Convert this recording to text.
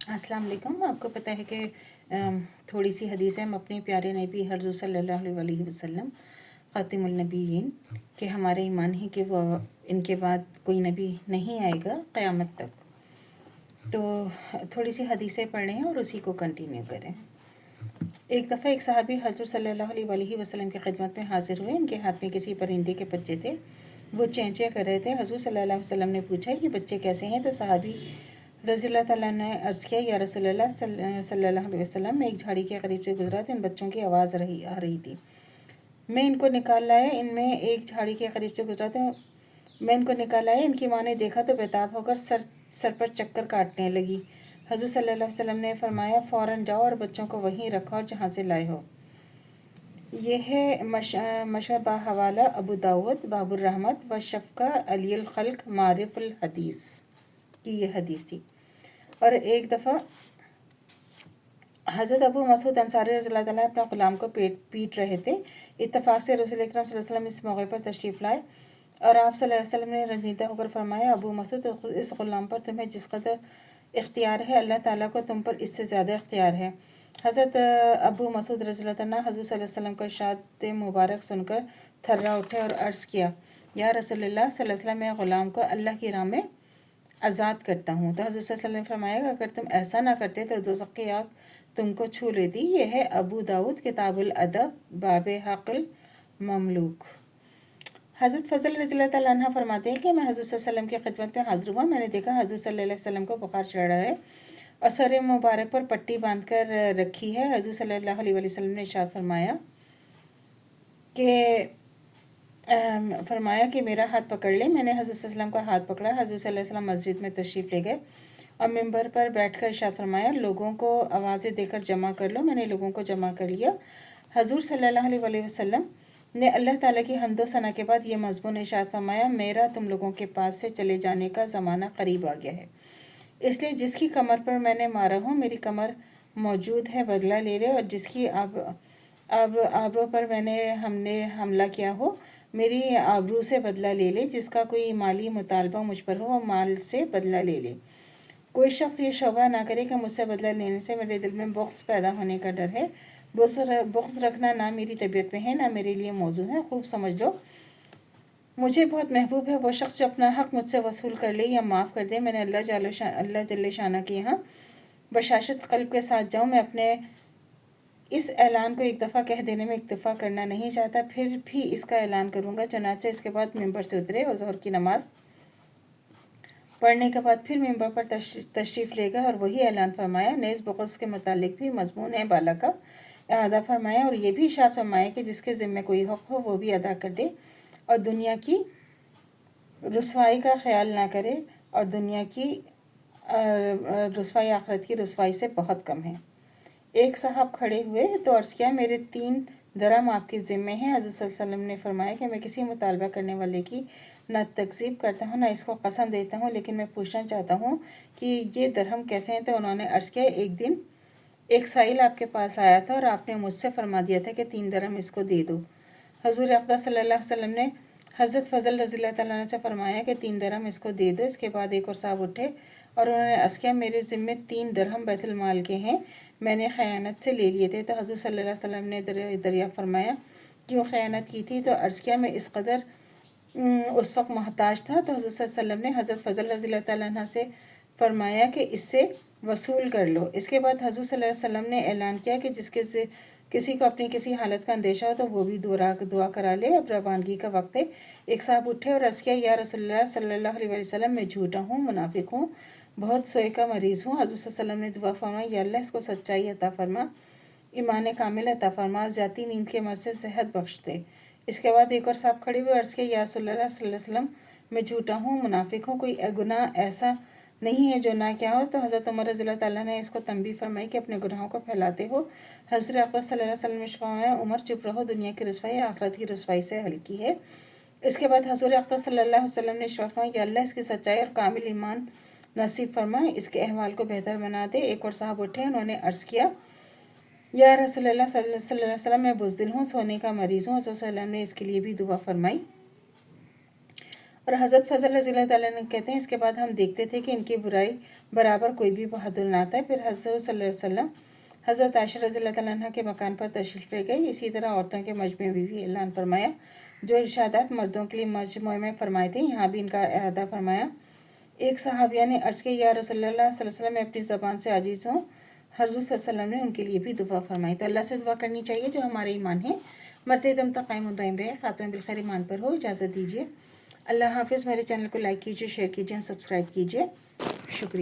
अस्सलाम वालेकुम। आपको पता है कि थोड़ी सी हदीस है हम अपने प्यारे नबी हज़रत सल्लल्लाहु अलैहि वसल्लम ख़ातिमुल नबीयीन कि हमारा ईमान है कि वो इनके बाद कोई नबी नहीं आएगा क़यामत तक। तो थोड़ी सी हदीसें पढ़ रहे हैं और उसी को कंटिन्यू करें। एक दफ़ा एक सहाबी हज़रत सल्लल्लाहु अलैहि वसल्लम की खिदमत में हाजिर हुए। इनके हाथ में किसी परिंदे के बच्चे थे, वो चेंचे कर रहे थे। हज़रत सल्लल्लाहु अलैहि वसल्लम ने पूछा ये बच्चे कैसे हैं? तो सहाबी रज़ी अल्लाह ताला ने अर्ज़ किया या रसूलल्लाह सल्लल्लाहु अलैहि वसल्लम, मैं एक झाड़ी के करीब से गुजरा तो इन बच्चों की आवाज़ आ रही थी। मैं इनको निकाल लाया, इनमें एक झाड़ी के करीब से गुजरा तो मैं इनको निकाल आया। इनकी माँ ने देखा तो बेताब होकर सर पर चक्कर काटने लगी। हज़रत सल्लल्लाहु अलैहि वसल्लम ने फरमाया फ़ौरन जाओ और बच्चों को वहीं रखो और जहाँ से लाए हो। यह है मशबा हवाला अबू दाऊद बाबुर रहमत व शफ़क़ा अलील खल्क मारिफुल हदीस की ये हदीस थी। और एक दफ़ा हज़रत अबू मसूद अंसारी रज़ियल्लाहु ताला अपने ग़ुलाम को पीट रहे थे। इत्तफ़ाक़ से रसूल अकरम सल्लल्लाहु अलैहि वसल्लम इस मौके पर तशरीफ़ लाए और आप सल्लल्लाहु अलैहि वसल्लम ने रंजीदा होकर फरमाया, अबू मसूद, इस ग़ुलाम पर तुम्हें जिस कदर इख्तियार है अल्लाह ताला को तुम पर इससे ज़्यादा इख्तियार है। हज़रत अबू मसूद रज़ियल्लाहु ताला हज़रत सल्लल्लाहु अलैहि वसल्लम का इरशाद मुबारक सुनकर थर्रा उठे और अर्ज़ किया, या रसूलल्लाह सल्लल्लाहु अलैहि वसल्लम, मैं ग़ुलाम को अल्लाह की राह में आज़ाद करता हूँ। तो हज़रत सल्लल्लाहु अलैहि वसल्लम ने फरमाया, अगर तुम ऐसा ना करते तो दोज़ख की आग तुमको छू लेती। यह है अबू दाऊद किताबुल अदब बाब हक़ल ममलूक। हज़रत फ़ज़ल रज़ियल्लाहु ताला अन्हा फरमाते हैं कि मैं हज़रत सल्लल्लाहु अलैहि वसल्लम की खिदमत में हाज़िर हुआ। मैंने देखा हज़रत सल्लल्लाहु अलैहि वसल्लम को बुखार चढ़ रहा है और सर मुबारक पर पट्टी बांध कर रखी है। हज़रत सल्लल्लाहु अलैहि वसल्लम ने इरशाद फरमाया कि मेरा हाथ पकड़ ले। मैंने हज़रत सल्लल्लाहु अलैहि वसल्लम का हाथ पकड़ा। हज़रत सल्लल्लाहु अलैहि वसल्लम मस्जिद में तशरीफ़ ले गए और मिंबर पर बैठकर इरशाद फरमाया, लोगों को आवाज़ें देकर जमा कर लो। मैंने लोगों को जमा कर लिया। हज़ूर सल्लल्लाहु अलैहि वसल्लम ने अल्लाह ताला की हम्दो सना के बाद ये मज़मून इरशाद फरमाया, मेरा तुम लोगों के पास से चले जाने का ज़माना करीब आ गया है, इसलिए जिसकी कमर पर मैंने मारा हो मेरी कमर मौजूद है, बदला ले ले। और जिसकी अब आबरों पर हमने हमला किया हो मेरी आबरू से बदला ले ले। जिसका कोई माली मुतालबा मुझ पर हो वो माल से बदला ले ले। कोई शख्स ये शोभा ना करे कि मुझसे बदला लेने से मेरे दिल में बुग़्ज़ पैदा होने का डर है। बुग़्ज़ रखना ना मेरी तबीयत में है ना मेरे लिए मौजू है। खूब समझ लो, मुझे बहुत महबूब है वो शख्स जो अपना हक़ मुझसे वसूल कर ले या माफ़ कर दे। मैंने अल्लाह जल्ले शाना के यहाँ बशाशत क़ल्ब के साथ जाऊँ। मैं अपने इस ऐलान को एक दफ़ा कह देने में इक्तफ़ा करना नहीं चाहता, फिर भी इसका ऐलान करूँगा। चुनांचे इसके बाद मिंबर से उतरे और ज़ोहर की नमाज़ पढ़ने के बाद फिर मिंबर पर तशरीफ़ ले गए और वही ऐलान फरमाया। नेज़ बुग़्ज़ के मुतालिक भी मज़मून है बाला का अदा फरमाया और ये भी इरशाद फरमाया कि जिसके ज़िम्मे कोई हक़ हो वो भी अदा कर दे और दुनिया की रुसवाई का ख़याल ना करे, और दुनिया की रुसवाई आखिरत की रुसवाई से बहुत कम है। एक साहब खड़े हुए तो अर्ज़ किया, मेरे 3 दरहम आपके ज़िम्मे हैं। हज़रत सल्लल्लाहु अलैहि वसल्लम ने फरमाया कि मैं किसी मुतालबा करने वाले की ना तकज़ीब करता हूँ ना इसको कसम देता हूँ, लेकिन मैं पूछना चाहता हूँ कि ये दरहम कैसे हैं? तो उन्होंने अर्ज़ किया, एक दिन एक साइल आपके पास आया था और आपने मुझसे फरमा दिया था कि 3 दरहम इसको दे दो। हज़ूर अक़दस सल्लल्लाहु अलैहि वसल्लम ने हज़रत फ़ज़ल रज़ियल्लाहु ताला अन्हु से फरमाया कि 3 दरहम इसको दे दो। इसके बाद एक और साहब उठे और उन्होंने अर्ज़ किया, मेरे ज़िम्मे 3 दरहम बैतुल माल के हैं, मैंने ख़यानत से ले लिए थे। तो हज़रत सल्लल्लाहु अलैहि वसल्लम ने दरियाफ़्त फरमाया, क्यों ख़यानत की थी? तो अर्ज़ किया, मैं इस कदर उस वक्त मोहताज था। तो हज़रत सल्लल्लाहु अलैहि वसल्लम ने हज़रत फ़ज़ल रज़ियल्लाहु ताला अन्हा से फरमाया कि इससे वसूल कर लो। इसके बाद हज़रत सल्लल्लाहु अलैहि वसल्लम ने ऐलान किया कि किसी को अपनी किसी हालत का अंदेशा हो तो वो भी दुआ करा ले। अब रवानगी का वक्त है। एक साहब उठे और अर्ज़ किया, या रसूलल्लाह सल्लल्लाहु अलैहि वसल्लम, मैं झूठा हूँ, मुनाफिक हूँ, बहुत सोए का मरीज़ हूँ। हज़रत सल्लल्लाहु अलैहि वसल्लम ने दुआ फरमाई, या अल्लाह इसको सच्चाई अता फरमा, ईमान कामिल अता फरमा, ज़्यादा नींद के मर्ज़ से सेहत बख्श दे। इसके बाद एक और साहब खड़े हुए अर्ज़ किया, या रसूलल्लाह सल्लल्लाहु अलैहि वसल्लम, मैं झूठा हूँ, मुनाफिक हूँ, कोई गुनाह ऐसा नहीं है जो ना क्या हो। तो हज़रत उमर रज़ियल्लाहु ताला ने इसको तंबीह फरमाई कि अपने गुनाहों को फैलाते हो। हज़रत अक़दस सल्लल्लाहु अलैहि वसल्लम ने फरमाया, उमर चुप रहो, दुनिया की रुसवाई आखिरत की रुसवाई से हल्की है। इसके बाद हज़रत अक़दस सल्लल्लाहु अलैहि वसल्लम ने फरमाया, या अल्लाह इसकी सच्चाई और कामिल ईमान नसीब फरमाए, इसके अहवाल को बेहतर बना दे। एक और साहब उठे, उन्होंने अर्ज़ किया, या रसूलल्लाह सल्लल्लाहु अलैहि वसल्लम, मैं बुज़दिल हूँ, सोने का मरीज़ हूँ। रसूल सल्लल्लाहु अलैहि वसल्लम ने इसके लिए भी दुआ फरमाई اور حضرت فضل رضی اللہ تعالیٰ عنہ کہتے ہیں اس کے بعد ہم دیکھتے تھے کہ ان کی برائی برابر کوئی بھی بہادر نہ آتا ہے۔ پھر حضرت صلی اللہ علیہ وسلم حضرت عائشہ رضی اللہ تعالیٰ عنہ کے مکان پر تشریف لے گئی۔ اسی طرح عورتوں کے مجمع میں بھی اعلان فرمایا، جو ارشادات مردوں کے لیے مجموعے میں فرمائے تھے یہاں بھی ان کا اعادہ فرمایا۔ ایک صحابیہ نے عرض کیا، یا رسول اللہ صلی اللہ علیہ وسلم، میں اپنی زبان سے عاجز ہوں۔ حضور صلی اللہ علیہ وسلم نے ان کے لیے بھی دعا فرمائی۔ تو اللہ سے دعا کرنی چاہیے جو ہمارے ایمان ہے مرتے دم تک قائم و دائم رہے، خاتمہ بالخیر ایمان پر ہو۔ اجازت دیجیے، اللہ حافظ۔ میرے چینل کو لائک کیجیے، شیئر کیجیے، سبسکرائب کیجیے۔ شکریہ۔